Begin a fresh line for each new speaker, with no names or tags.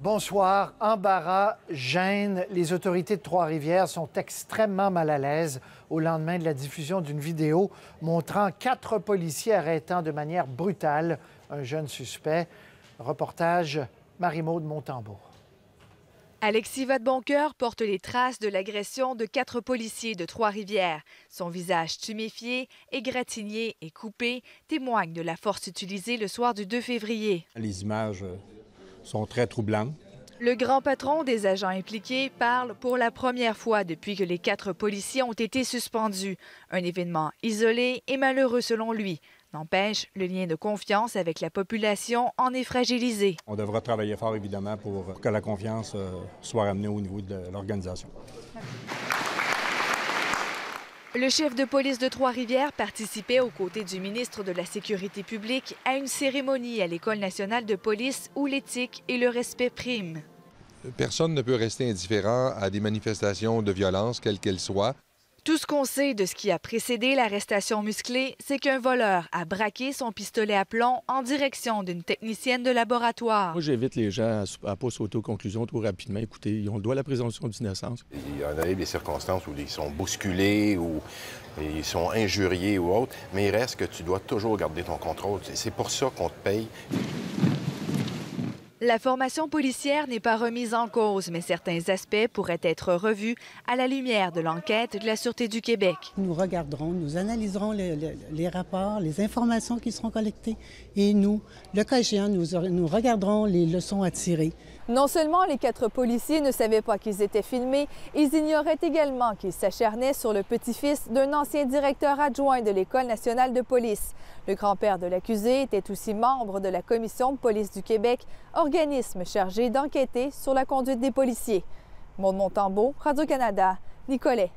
Bonsoir. Embarras, gêne. Les autorités de Trois-Rivières sont extrêmement mal à l'aise au lendemain de la diffusion d'une vidéo montrant 4 policiers arrêtant de manière brutale un jeune suspect. Reportage Marie-Maude Montembeault.
Alexis Vadeboncoeur porte les traces de l'agression de 4 policiers de Trois-Rivières. Son visage tuméfié, égratigné et coupé témoigne de la force utilisée le soir du 2 février.
Les images sont très troublantes.
Le grand patron des agents impliqués parle pour la première fois depuis que les 4 policiers ont été suspendus. Un événement isolé et malheureux selon lui. N'empêche, le lien de confiance avec la population en est fragilisé.
On devra travailler fort, évidemment, pour que la confiance soit ramenée au niveau de l'organisation.
Le chef de police de Trois-Rivières participait aux côtés du ministre de la Sécurité publique à une cérémonie à l'École nationale de police où l'éthique et le respect priment.
Personne ne peut rester indifférent à des manifestations de violence, quelles qu'elles soient.
Tout ce qu'on sait de ce qui a précédé l'arrestation musclée, c'est qu'un voleur a braqué son pistolet à plomb en direction d'une technicienne de laboratoire.
Moi, j'invite les gens à ne pas sauter aux conclusions trop rapidement. Écoutez, ils ont le droit à la présomption d'innocence.
Il y en a des circonstances où ils sont bousculés ou ils sont injuriés ou autre, mais il reste que tu dois toujours garder ton contrôle. C'est pour ça qu'on te paye.
La formation policière n'est pas remise en cause, mais certains aspects pourraient être revus à la lumière de l'enquête de la Sûreté du Québec.
Nous regarderons, nous analyserons les rapports, les informations qui seront collectées et nous, le cas échéant, nous regarderons les leçons à tirer.
Non seulement les 4 policiers ne savaient pas qu'ils étaient filmés, ils ignoraient également qu'ils s'acharnaient sur le petit-fils d'un ancien directeur adjoint de l'École nationale de police. Le grand-père de l'accusé était aussi membre de la Commission de police du Québec, organisme chargé d'enquêter sur la conduite des policiers. Maude Montembeault, Radio-Canada, Nicolet.